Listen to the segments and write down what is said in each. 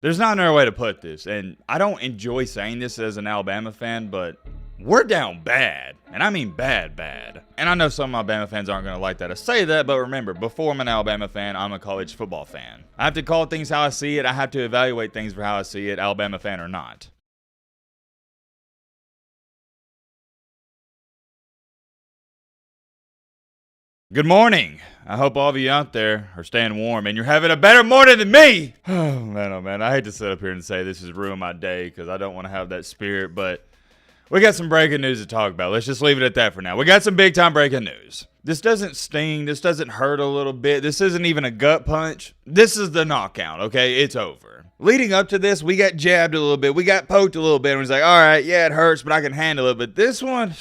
There's not another way to put this, and I don't enjoy saying this as an Alabama fan, but we're down bad, and I mean bad, bad. And I know some Alabama fans aren't going to like that I say that, but remember, before I'm an Alabama fan, I'm a college football fan. I have to call things how I see it. I have to evaluate things for how I see it, Alabama fan or not. Good morning. I hope all of you out there are staying warm and you're having a better morning than me. Oh man, I hate to sit up here and say this has ruined my day because I don't want to have that spirit, but we got some breaking news to talk about. Let's just leave it at that for now. We got some big time breaking news. This doesn't sting. This doesn't hurt a little bit. This isn't even a gut punch. This is the knockout, okay? It's over. Leading up to this, we got jabbed a little bit. We got poked a little bit. And we was like, all right, yeah, it hurts, but I can handle it. But this one,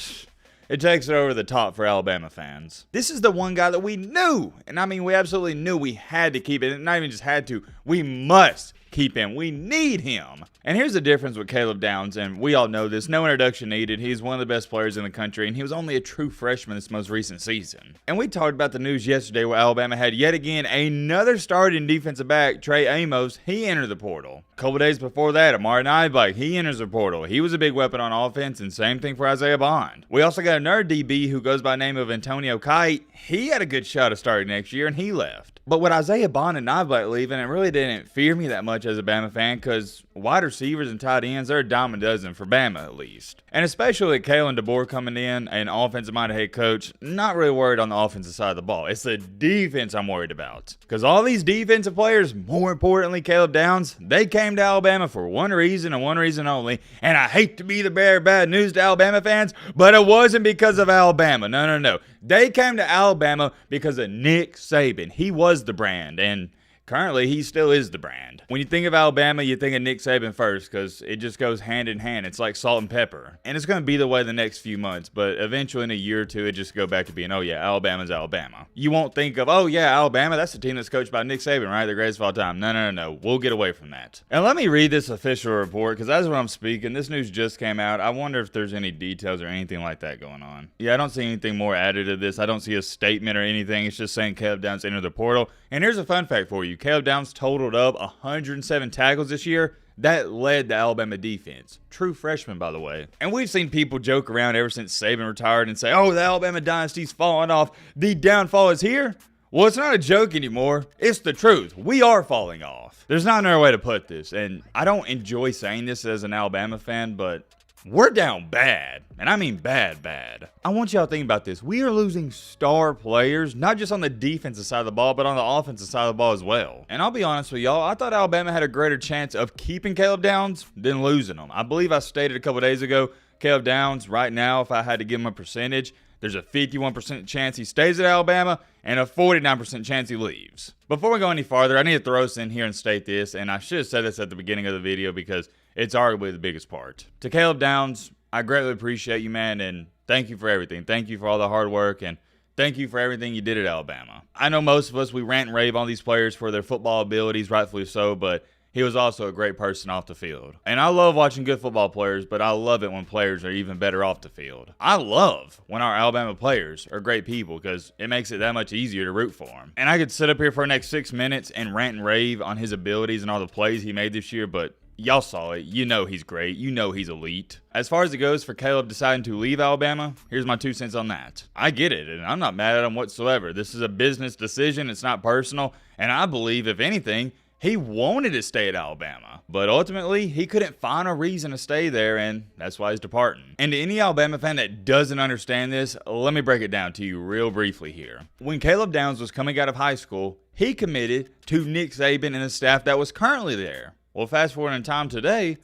it takes it over the top for Alabama fans. This is the one guy that we knew, and I mean we absolutely knew we had to keep it, and not even just had to, we must keep him. We need him. And here's the difference with Caleb Downs, and we all know this, no introduction needed. He's one of the best players in the country, and he was only a true freshman this most recent season. And we talked about the news yesterday where Alabama had yet again another starting defensive back, Trey Amos. He entered the portal. A couple days before that, Amari Niblack, he enters the portal. He was a big weapon on offense, and same thing for Isaiah Bond. We also got another DB who goes by the name of Antonio Kite. He had a good shot of starting next year, and he left. But with Isaiah Bond and Niblack leaving, it really didn't fear me that much as a Bama fan because wide receivers and tight ends, they're a dime a dozen for Bama at least. And especially with Kalen DeBoer coming in, an offensive-minded head coach, not really worried on the offensive side of the ball. It's the defense I'm worried about. Because all these defensive players, more importantly Caleb Downs, they came to Alabama for one reason and one reason only. And I hate to be the bearer of bad news to Alabama fans, but it wasn't because of Alabama. No. They came to Alabama because of Nick Saban. He was the brand, and currently, he still is the brand. When you think of Alabama, you think of Nick Saban first because it just goes hand in hand. It's like salt and pepper. And it's going to be the way the next few months, but eventually in a year or two, it just go back to being, oh yeah, Alabama's Alabama. You won't think of, oh yeah, Alabama, that's the team that's coached by Nick Saban, right? The greatest of all time. No. We'll get away from that. And let me read this official report because as when I'm speaking, this news just came out. I wonder if there's any details or anything like that going on. Yeah, I don't see anything more added to this. I don't see a statement or anything. It's just saying Caleb Downs entered the portal. And here's a fun fact for you. Caleb Downs totaled up 107 tackles this year. That led the Alabama defense. True freshman, by the way. And we've seen people joke around ever since Saban retired and say, oh, the Alabama dynasty's falling off. The downfall is here. Well, it's not a joke anymore. It's the truth. We are falling off. There's not another way to put this. And I don't enjoy saying this as an Alabama fan, but we're down bad, and I mean bad, bad. I want y'all to think about this. We are losing star players, not just on the defensive side of the ball, but on the offensive side of the ball as well. And I'll be honest with y'all, I thought Alabama had a greater chance of keeping Caleb Downs than losing him. I believe I stated a couple days ago, Caleb Downs, right now, if I had to give him a percentage, there's a 51% chance he stays at Alabama and a 49% chance he leaves. Before we go any farther, I need to throw this in here and state this, and I should have said this at the beginning of the video because it's arguably the biggest part. To Caleb Downs, I greatly appreciate you, man, and thank you for everything. Thank you for all the hard work, and thank you for everything you did at Alabama. I know most of us, we rant and rave on these players for their football abilities, rightfully so, but he was also a great person off the field. And I love watching good football players, but I love it when players are even better off the field. I love when our Alabama players are great people because it makes it that much easier to root for them. And I could sit up here for the next 6 minutes and rant and rave on his abilities and all the plays he made this year, but y'all saw it. You know he's great. You know he's elite. As far as it goes for Caleb deciding to leave Alabama, here's my 2 cents on that. I get it, and I'm not mad at him whatsoever. This is a business decision. It's not personal. And I believe, if anything, he wanted to stay at Alabama, but ultimately he couldn't find a reason to stay there, and that's why he's departing. And to any Alabama fan that doesn't understand this, let me break it down to you real briefly here. When Caleb Downs was coming out of high school, he committed to Nick Saban and the staff that was currently there. Well, fast forward in time today,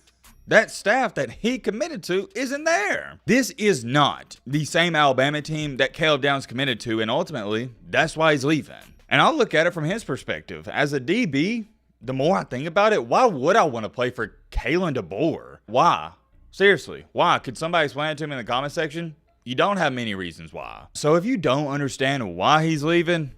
that staff that he committed to isn't there. This is not the same Alabama team that Caleb Downs committed to, and ultimately, that's why he's leaving. And I'll look at it from his perspective. As a DB, the more I think about it, why would I want to play for Kalen DeBoer? Why? Seriously, why? Could somebody explain it to me in the comment section? You don't have many reasons why. So if you don't understand why he's leaving,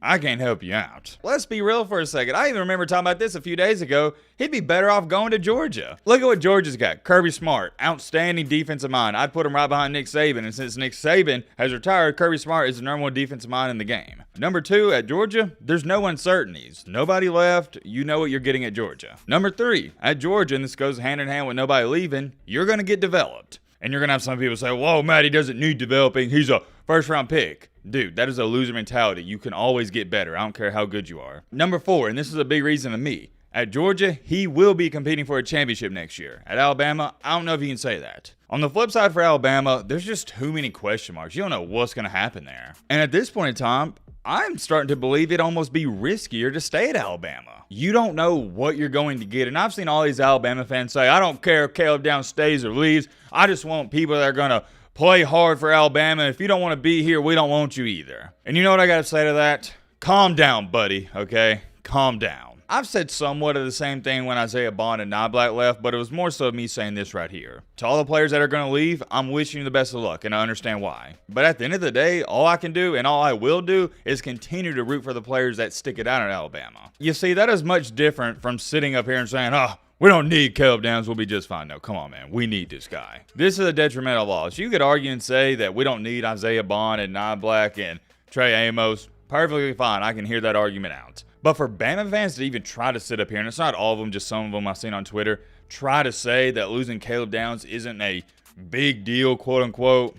I can't help you out. Let's be real for a second. I even remember talking about this a few days ago. He'd be better off going to Georgia. Look at what Georgia's got. Kirby Smart, outstanding defensive mind. I'd put him right behind Nick Saban. And since Nick Saban has retired, Kirby Smart is the number one defensive mind in the game. Number 2, at Georgia, there's no uncertainties. Nobody left. You know what you're getting at Georgia. Number 3, at Georgia, and this goes hand in hand with nobody leaving, you're going to get developed. And you're going to have some people say, whoa, Matt, he doesn't need developing. He's a first-round pick. Dude, that is a loser mentality. You can always get better. I don't care how good you are. Number 4, and this is a big reason to me. At Georgia, he will be competing for a championship next year. At Alabama, I don't know if you can say that. On the flip side for Alabama, there's just too many question marks. You don't know what's going to happen there. And at this point in time, I'm starting to believe it'd almost be riskier to stay at Alabama. You don't know what you're going to get. And I've seen all these Alabama fans say, I don't care if Caleb Downs stays or leaves. I just want people that are going to play hard for Alabama. If you don't want to be here, we don't want you either. And you know what I got to say to that? Calm down, buddy, okay? Calm down. I've said somewhat of the same thing when Isaiah Bond and Niblack left, but it was more so me saying this right here. To all the players that are going to leave, I'm wishing you the best of luck, and I understand why. But at the end of the day, all I can do and all I will do is continue to root for the players that stick it out at Alabama. You see, that is much different from sitting up here and saying, we don't need Caleb Downs, we'll be just fine. No, come on, man. We need this guy. This is a detrimental loss. You could argue and say that we don't need Isaiah Bond and Niblack and Trey Amos. Perfectly fine. I can hear that argument out. But for Bama fans to even try to sit up here, and it's not all of them, just some of them I've seen on Twitter, try to say that losing Caleb Downs isn't a big deal, quote unquote,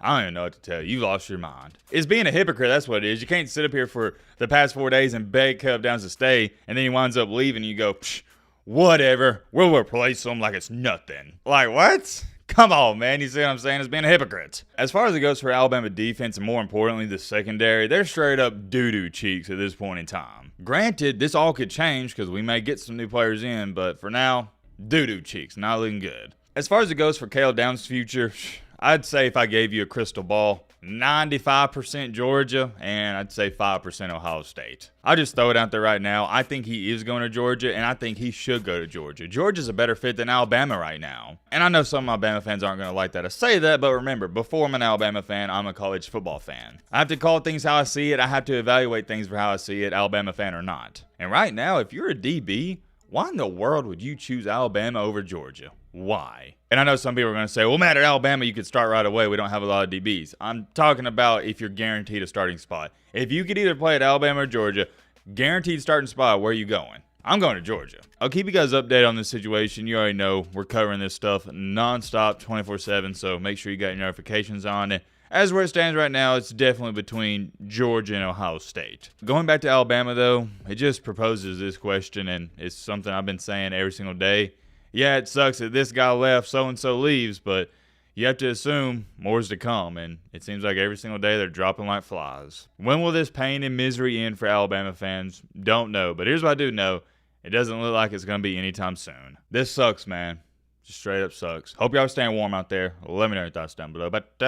I don't even know what to tell you. You lost your mind. It's being a hypocrite, that's what it is. You can't sit up here for the past 4 days and beg Caleb Downs to stay, and then he winds up leaving and you go, whatever, we'll replace him like it's nothing. Like, what? Come on, man. You see what I'm saying? It's being a hypocrite. As far as it goes for Alabama defense, and more importantly, the secondary, they're straight up doo-doo cheeks at this point in time. Granted, this all could change because we may get some new players in, but for now, doo-doo cheeks. Not looking good. As far as it goes for Caleb Downs' future, I'd say if I gave you a crystal ball, 95% Georgia, and I'd say 5% Ohio State. I'll just throw it out there right now. I think he is going to Georgia, and I think he should go to Georgia. Georgia's a better fit than Alabama right now. And I know some Alabama fans aren't going to like that I say that, but remember, before I'm an Alabama fan, I'm a college football fan. I have to call things how I see it. I have to evaluate things for how I see it, Alabama fan or not. And right now, if you're a DB, why in the world would you choose Alabama over Georgia? Why? And I know some people are going to say, well, Matt, at Alabama, you could start right away. We don't have a lot of DBs. I'm talking about if you're guaranteed a starting spot. If you could either play at Alabama or Georgia, guaranteed starting spot, where are you going? I'm going to Georgia. I'll keep you guys updated on this situation. You already know we're covering this stuff nonstop, 24/7, so make sure you got your notifications on it. As where it stands right now, it's definitely between Georgia and Ohio State. Going back to Alabama, though, it just proposes this question, and it's something I've been saying every single day. Yeah, it sucks that this guy left, so-and-so leaves, but you have to assume more's to come, and it seems like every single day they're dropping like flies. When will this pain and misery end for Alabama fans? Don't know, but here's what I do know. It doesn't look like it's going to be anytime soon. This sucks, man. Just straight up sucks. Hope y'all are staying warm out there. Let me know your thoughts down below. But,